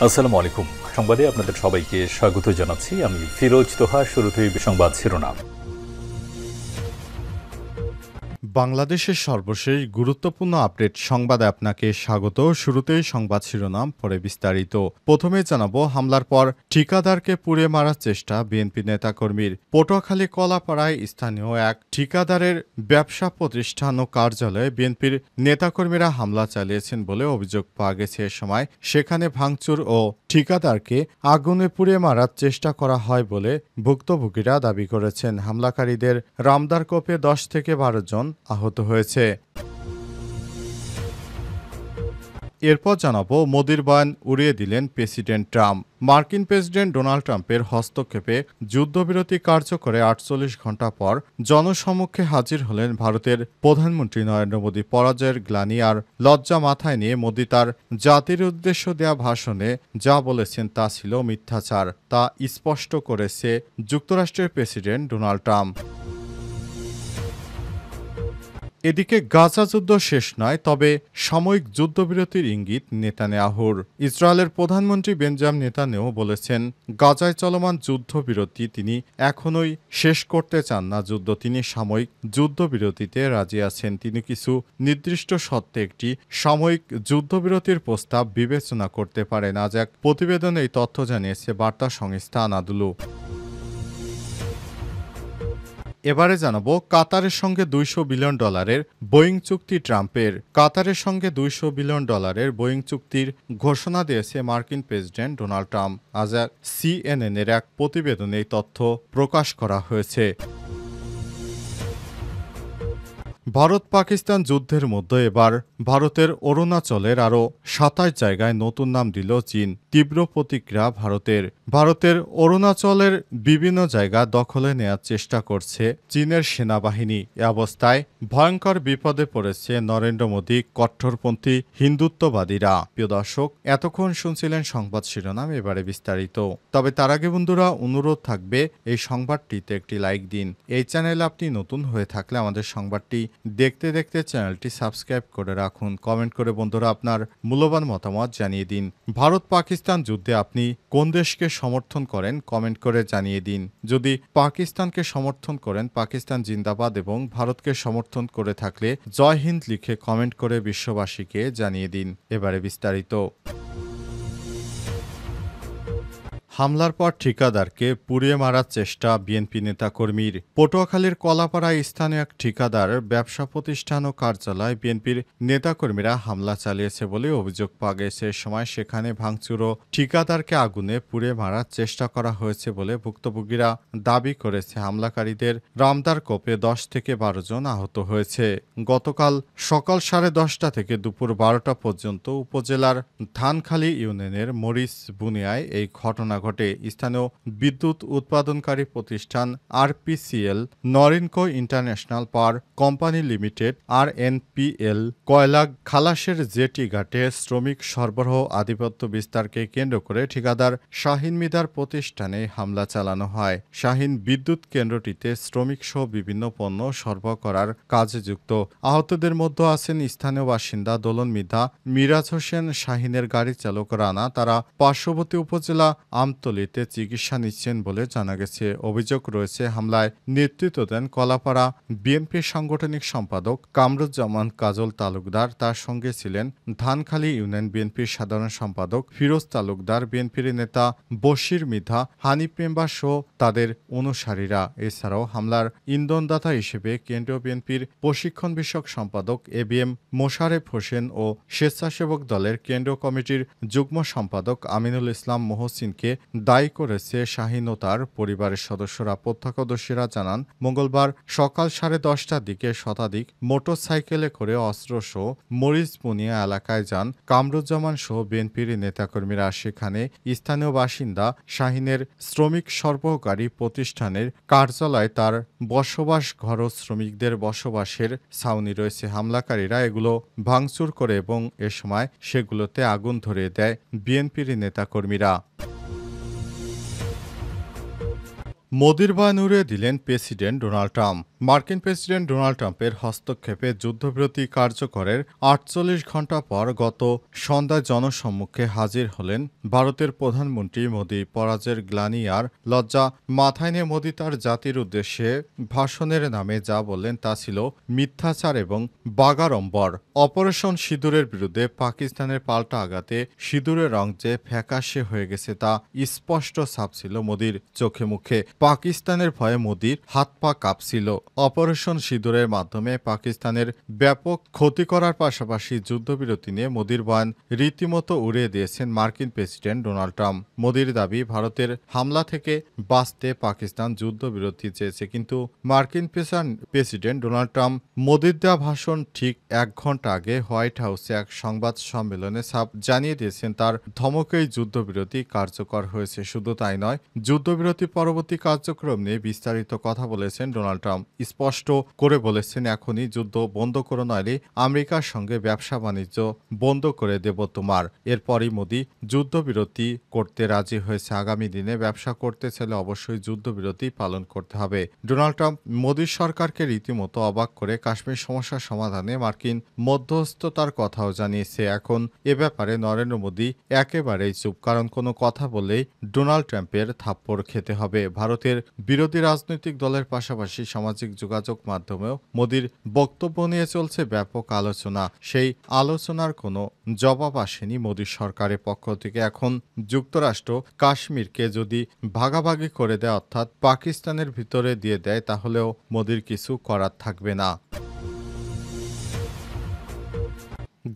আসসালামু আলাইকুম। সংবাদে আপনাদের সবাইকে স্বাগত জানাচ্ছি। আমি ফিরোজ তোহা। শুরুতেই সংবাদ শিরোনাম। বাংলাদেশের সর্বশেষ গুরুত্বপূর্ণ আপডেট সংবাদে আপনাকে স্বাগত। শুরুতেই সংবাদ শিরোনাম, পরে বিস্তারিত। প্রথমে জানাবো, হামলার পর ঠিকাদারকে পুড়িয়ে মারার চেষ্টা বিএনপি নেতাকর্মীর। পটুয়াখালী কলাপাড়ায় স্থানীয় এক ঠিকাদারের ব্যবসা প্রতিষ্ঠান ও কার্যালয়ে বিএনপির নেতাকর্মীরা হামলা চালিয়েছেন বলে অভিযোগ পাওয়া গেছে। এ সময় সেখানে ভাঙচুর ও ঠিকাদারকে আগুনে পুড়িয়ে মারার চেষ্টা করা হয় বলে ভুক্তভোগীরা দাবি করেছেন। হামলাকারীদের রামদারকোপে 10 থেকে 12 জন আহত হয়েছে। এরপর জানাবো, মোদির বয়ান উড়িয়ে দিলেন প্রেসিডেন্ট ট্রাম্প। মার্কিন প্রেসিডেন্ট ডোনাল্ড ট্রাম্পের হস্তক্ষেপে যুদ্ধবিরতি কার্যকরে 48 ঘণ্টা পর জনসমক্ষে হাজির হলেন ভারতের প্রধানমন্ত্রী নরেন্দ্র মোদী। পরাজয়ের গ্লানি আর লজ্জা মাথায় নিয়ে মোদী তার জাতির উদ্দেশ্য দেয়া ভাষণে যা বলেছেন তা ছিল মিথ্যাচার, তা স্পষ্ট করেছে যুক্তরাষ্ট্রের প্রেসিডেন্ট ডোনাল্ড ট্রাম্প। এদিকে গাজা যুদ্ধ শেষ নয়, তবে সাময়িক যুদ্ধবিরতির ইঙ্গিত নেতানিয়াহুর। ইসরায়েলের প্রধানমন্ত্রী বেঞ্জামিন নেতানিয়াহু বলেছেন, গাজায় চলমান যুদ্ধবিরতি তিনি এখনোই শেষ করতে চান না। তিনি সাময়িক যুদ্ধবিরতিতে রাজি আছেন। তিনি কিছু নির্দিষ্ট শর্তে একটি সাময়িক যুদ্ধবিরতির প্রস্তাব বিবেচনা করতে পারেন। আজ এক প্রতিবেদনে এই তথ্য জানিয়েছে বার্তা সংস্থা আনাদুলু। এবারে জানাবো, কাতারের সঙ্গে $200 বিলিয়ন বোয়িং চুক্তি ট্রাম্পের। কাতারের সঙ্গে $200 বিলিয়ন বোয়িং চুক্তির ঘোষণা দিয়েছে মার্কিন প্রেসিডেন্ট ডোনাল্ড ট্রাম্প। আজ সিএনএন-এর এক প্রতিবেদনে এই তথ্য প্রকাশ করা হয়েছে। ভারত পাকিস্তান যুদ্ধের মধ্যে এবার ভারতের অরুণাচলের আরও 27 জায়গায় নতুন নাম দিল চীন। তীব্র প্রতিক্রিয়া ভারতের অরুণাচলের বিভিন্ন জায়গা দখলে নেয়ার চেষ্টা করছে চীনের সেনাবাহিনী। এ অবস্থায় ভয়ঙ্কর বিপদে পড়েছে নরেন্দ্র মোদী কট্টরপন্থী হিন্দুত্ববাদীরা। প্রিয় দর্শক, এতক্ষণ শুনছিলেন সংবাদ শিরোনাম, এবারে বিস্তারিত। তবে তার আগে বন্ধুরা, অনুরোধ থাকবে এই সংবাদটিতে একটি লাইক দিন। এই চ্যানেলে আপনি নতুন হয়ে থাকলে আমাদের সংবাদটি দেখতে দেখতে চ্যানেলটি সাবস্ক্রাইব করে রাখুন। কমেন্ট করে বন্ধুরা আপনার মূল্যবান মতামত জানিয়ে দিন। ভারত পাকিস্তান যুদ্ধে আপনি কোন দেশকে সমর্থন করেন কমেন্ট করে জানিয়ে দিন। যদি পাকিস্তানকে সমর্থন করেন, পাকিস্তান জিন্দাবাদ, এবং ভারতকে সমর্থন করে থাকলে জয় হিন্দ লিখে কমেন্ট করে বিশ্ববাসীকে জানিয়ে দিন। এবারে বিস্তারিত। হামলার পর ঠিকাদারকে পুড়িয়ে মারার চেষ্টা বিএনপি নেতাকর্মীর। পটুয়াখালীর কলাপাড়ায় স্থানীয় এক ঠিকাদার ব্যবসা প্রতিষ্ঠান ও কার্যালয় বিএনপির নেতাকর্মীরা হামলা চালিয়েছে বলে অভিযোগ পাওয়া গেছে। সময় সেখানে ভাঙচুর ও ঠিকাদারকে আগুনে পুড়িয়ে মারার চেষ্টা করা হয়েছে বলে ভুক্তভোগীরা দাবি করেছে। হামলাকারীদের রামদারকোপে 10 থেকে 12 জন আহত হয়েছে। গতকাল সকাল 10:30 থেকে দুপুর 12টা পর্যন্ত উপজেলার ধানখালী ইউনিয়নের মরিচ বুনিয়ায় এই ঘটনা ঘটে। স্থানীয় বিদ্যুৎ উৎপাদনকারী প্রতিষ্ঠান RPCL, Norinco International Power Company Limited RNPL কয়লা খালাসের জেটি ঘাটে শ্রমিক সরবরাহ আধিপত্য বিস্তারকে কেন্দ্র করে ঠিকাদার শাহিন মিদার প্রতিষ্ঠানে হামলা চালানো হয়। শাহিন বিদ্যুৎ কেন্দ্রটিতে শ্রমিক সহ বিভিন্ন পণ্য সরবরাহ করার কাজে যুক্ত। আহতদের মধ্যে আছেন স্থানীয় বাসিন্দা দোলন মৃধা, মিরাজ হোসেন। শাহিনের গাড়ি চালক রানা। তারা পার্শ্ববর্তী উপজেলা আমতলীতে চিকিৎসা নিচ্ছেন বলে জানা গেছে। অভিযোগ রয়েছে, হামলায় নেতৃত্ব দেন কলাপাড়া বিএনপির সাংগঠনিক সম্পাদক কামরুজ্জামান কাজল তালুকদার। তার সঙ্গে ছিলেন ধানখালী ইউনিয়ন বিএনপির সাধারণ সম্পাদক ফিরোজ তালুকদার, বিএনপির নেতা বশির মৃধা, হানিফ মেম্বার সহ তাদের অনুসারীরা। এছাড়াও হামলার ইন্ধনদাতা হিসেবে কেন্দ্রীয় বিএনপির প্রশিক্ষণ বিষয়ক সম্পাদক এবিএম মোশারেফ হোসেন ও স্বেচ্ছাসেবক দলের কেন্দ্রীয় কমিটির যুগ্ম সম্পাদক আমিনুল ইসলাম মহসিনকে দায়ী করেছে শাহিন ও তার পরিবারের সদস্যরা। প্রত্যক্ষদর্শীরা জানান, মঙ্গলবার সকাল 10:30টার দিকে শতাধিক মোটরসাইকেলে করে অস্ত্রসহ মরিচবুনিয়া এলাকায় যান কামরুজ্জামান সহ বিএনপির নেতাকর্মীরা। সেখানে স্থানীয় বাসিন্দা শাহিনের শ্রমিক সরবরাহকারী প্রতিষ্ঠানের কার্যালয়, তার বসবাস ঘর ও শ্রমিকদের বসবাসের ছাউনি রয়েছে। হামলাকারীরা এগুলো ভাঙচুর করে এবং এ সময় সেগুলোতে আগুন ধরিয়ে দেয় বিএনপির নেতাকর্মীরা। মোদির বয়ান উড়িয়ে দিলেন প্রেসিডেন্ট ডোনাল্ড ট্রাম্প। মার্কিন প্রেসিডেন্ট ডোনাল্ড ট্রাম্পের হস্তক্ষেপে যুদ্ধবিরতি কার্যকরের ৪৮ ঘণ্টা পর গত সন্ধ্যায় জনসম্মুখে হাজির হলেন ভারতের প্রধানমন্ত্রী মোদি। পরাজয়ের গ্লানি আর লজ্জা মাথায় নিয়ে মোদি তার জাতির উদ্দেশ্যে ভাষণের নামে যা বললেন তা ছিল মিথ্যাচার এবং বাগাড়ম্বর। অপারেশন সিঁদুরের বিরুদ্ধে পাকিস্তানের পাল্টা আঘাতে সিঁদুরের রং যে ফ্যাকাশে হয়ে গেছে তা স্পষ্ট ছাপ ছিল মোদির চোখে মুখে। পাকিস্তানের ভয়ে মোদির হাত পা কাঁপছিল। অপারেশন সিঁদুরের মাধ্যমে পাকিস্তানের ব্যাপক ক্ষতি করার পাশাপাশি যুদ্ধবিরতি নিয়ে মোদির বয়ান রীতিমতো উড়িয়ে দিয়েছেন মার্কিন প্রেসিডেন্ট ডোনাল্ড ট্রাম্প। মোদির দাবি, ভারতের হামলা থেকে বাঁচতে পাকিস্তান যুদ্ধবিরতি চেয়েছে, কিন্তু মার্কিন প্রেসিডেন্ট ডোনাল্ড ট্রাম্প মোদির দেওয়া ভাষণ ঠিক ১ ঘণ্টা আগে হোয়াইট হাউসে এক সংবাদ সম্মেলনে সাপ জানিয়ে দিয়েছেন তার ধমকেই যুদ্ধবিরতি কার্যকর হয়েছে। শুধু তাই নয়, যুদ্ধবিরতি পরবর্তী কার্যক্রম নিয়ে বিস্তারিত কথা বলেছেন ডোনাল্ড ট্রাম্প। স্পষ্ট করে বলেছেন, এখনই যুদ্ধ বন্ধ করো, নইলে আমেরিকার সঙ্গে ব্যবসা বাণিজ্য বন্ধ করে দেব তোমার। এরপরই মোদি যুদ্ধবিরতি করতে রাজি হয়েছে। আগামী দিনে ব্যবসা করতে চাইলে অবশ্যই যুদ্ধবিরতি পালন করতে হবে। ডোনাল্ড ট্রাম্প মোদির সরকারকে রীতিমতো অবাক করে কাশ্মীর সমস্যার সমাধানে মার্কিন মধ্যস্থতার কথাও জানিয়েছে। এখন এ ব্যাপারে নরেন্দ্র মোদি একেবারেই চুপ, কারণ কোনো কথা বললেই ডোনাল্ড ট্রাম্পের থাপ্পড় খেতে হবে। ভারতের বিরোধী রাজনৈতিক দলের পাশাপাশি সামাজিক যোগাযোগ মাধ্যমেও মোদির বক্তব্য নিয়ে চলছে ব্যাপক আলোচনা। সেই আলোচনার কোনো জবাব আসেনি মোদির সরকারের পক্ষ থেকে। এখন যুক্তরাষ্ট্র কাশ্মীরকে যদি ভাগাভাগি করে দেয়, অর্থাৎ পাকিস্তানের ভিতরে দিয়ে দেয়, তাহলেও মোদির কিছু করার থাকবে না।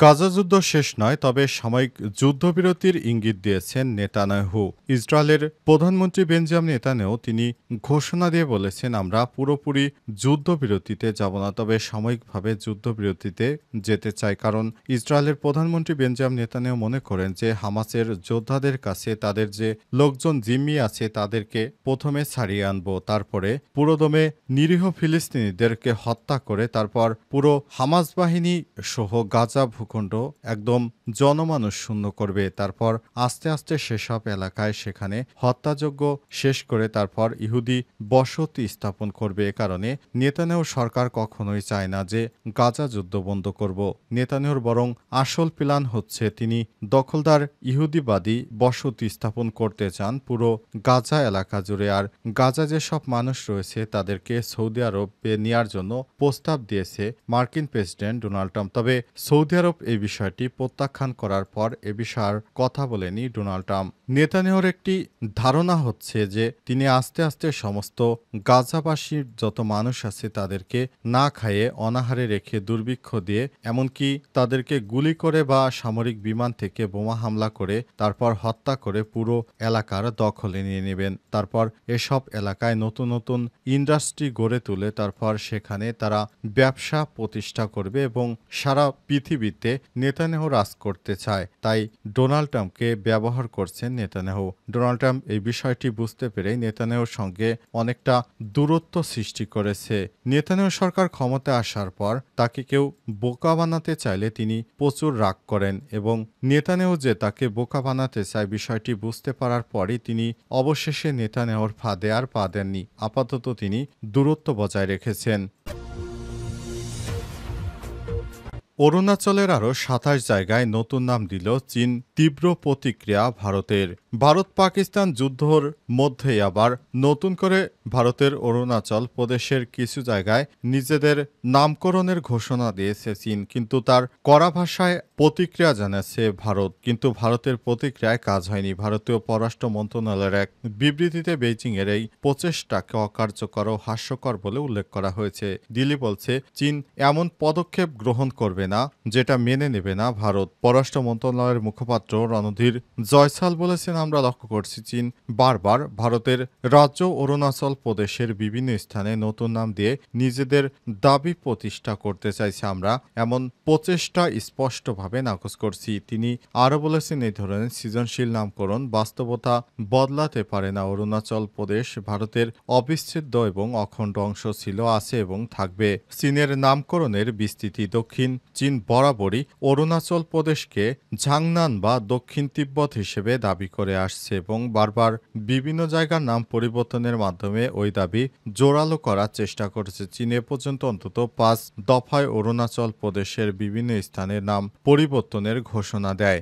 গাজা যুদ্ধ শেষ নয়, তবে সাময়িক যুদ্ধবিরতির ইঙ্গিত দিয়েছেন নেতানিয়াহু। ইসরায়েলের প্রধানমন্ত্রী বেঞ্জামিন নেতানিয়াহু তিনি ঘোষণা দিয়ে বলেছেন, আমরা পুরোপুরি যুদ্ধবিরতিতে যাব না, তবে সাময়িকভাবে যুদ্ধবিরতিতে যেতে চাই। কারণ ইসরায়েলের প্রধানমন্ত্রী বেঞ্জামিন নেতানিয়াহু মনে করেন যে হামাসের যোদ্ধাদের কাছে তাদের যে লোকজন জিম্মি আছে তাদেরকে প্রথমে ছাড়িয়ে আনবো, তারপরে পুরোদমে নিরীহ ফিলিস্তিনিদেরকে হত্যা করে তারপর পুরো হামাস বাহিনী সহ গাজা ভূখণ্ড একদম জনমানুষ শূন্য করবে। তারপর আস্তে আস্তে সেসব এলাকায় সেখানে হত্যাযজ্ঞ শেষ করে তারপর ইহুদি বসতি স্থাপন করবে। এ কারণে নেতানিয়াহু সরকার কখনোই চায় না যে গাজা যুদ্ধ বন্ধ করব। নেতানিয়াহুর বরং আসল প্ল্যান হচ্ছে তিনি দখলদার ইহুদিবাদী বসতি স্থাপন করতে চান পুরো গাজা এলাকা জুড়ে। আর গাজা যেসব মানুষ রয়েছে তাদেরকে সৌদি আরবে নেওয়ার জন্য প্রস্তাব দিয়েছে মার্কিন প্রেসিডেন্ট ডোনাল্ড ট্রাম্প। তবে সৌদি আরব এই বিষয়টি প্রত্যাখ্যান করার পর এ বিষয়ে কথা বলেনি ডোনাল্ড ট্রাম্প। নেতানিয়াহুর একটি ধারণা হচ্ছে যে তিনি আস্তে আস্তে সমস্ত গাজাবাসীর যত মানুষ আছে তাদেরকে না খাইয়ে অনাহারে রেখে দুর্ভিক্ষ দিয়ে, এমনকি তাদেরকে গুলি করে বা সামরিক বিমান থেকে বোমা হামলা করে তারপর হত্যা করে পুরো এলাকার দখলে নিয়ে নেবেন। তারপর এসব এলাকায় নতুন নতুন ইন্ডাস্ট্রি গড়ে তুলে তারপর সেখানে তারা ব্যবসা প্রতিষ্ঠা করবে এবং সারা পৃথিবীতে নেতানিয়াহু রাজ করতে চায়। তাই ডোনাল্ড ট্রাম্পকে ব্যবহার করছেন নেতানিয়াহু। ডোনাল্ড ট্রাম্প এই বিষয়টি বুঝতে পেরে নেতানিয়াহুর সঙ্গে অনেকটা দূরত্ব সৃষ্টি করেছে। নেতানিয়াহু সরকার ক্ষমতায় আসার পর তাকে কেউ বোকা বানাতে চাইলে তিনি প্রচুর রাগ করেন এবং নেতানিয়াহু যে তাকে বোকা বানাতে চায় বিষয়টি বুঝতে পারার পরই তিনি অবশেষে নেতানিয়াহুর ফাঁদে আর পা দেননি। আপাতত তিনি দূরত্ব বজায় রেখেছেন। অরুণাচলের আরও ২৭ জায়গায় নতুন নাম দিল চীন। তীব্র প্রতিক্রিয়া ভারতের। ভারত পাকিস্তান যুদ্ধর মধ্যেই আবার নতুন করে ভারতের অরুণাচল প্রদেশের কিছু জায়গায় নিজেদের নামকরণের ঘোষণা দিয়েছে চীন, কিন্তু তার কড়া ভাষায় প্রতিক্রিয়া জানাচ্ছে ভারত। কিন্তু ভারতের প্রতিক্রিয়ায় কাজ হয়নি। ভারতীয় পররাষ্ট্র মন্ত্রণালয়ের এক বিবৃতিতে বেইজিংয়ের এই প্রচেষ্টাকে অকার্যকর ও হাস্যকর বলে উল্লেখ করা হয়েছে। দিল্লি বলছে চীন এমন পদক্ষেপ গ্রহণ করবে না যেটা মেনে নেবে না ভারত। পররাষ্ট্র মন্ত্রণালয়ের মুখপাত্র রণধীর জয়সাল বলেছেন, আমরা লক্ষ্য করছি চীন বারবার ভারতের রাজ্য অরুণাচল প্রদেশের বিভিন্ন স্থানে নতুন নাম দিয়ে নিজেদের দাবি প্রতিষ্ঠা করতে চাইছে। আমরা এমন প্রচেষ্টা স্পষ্টভাবে নাকচ করছি। তিনি আরও বলেছেন, এই ধরনের সৃজনশীল নামকরণ বাস্তবতা বদলাতে পারে না। অরুণাচল প্রদেশ ভারতের অবিচ্ছেদ্য এবং অখণ্ড অংশ ছিল, আছে এবং থাকবে। চীনের নামকরণের বিস্তৃতি দক্ষিণ চীন বরাবরই অরুণাচল প্রদেশকে ঝাংনান বা দক্ষিণ তিব্বত হিসেবে দাবি করে আসছে এবং বারবার বিভিন্ন জায়গার নাম পরিবর্তনের মাধ্যমে ওই দাবি জোরালো করার চেষ্টা করেছে চীন। এ পর্যন্ত অন্তত 5 দফায় অরুণাচল প্রদেশের বিভিন্ন স্থানের নাম পরিবর্তনের ঘোষণা দেয়।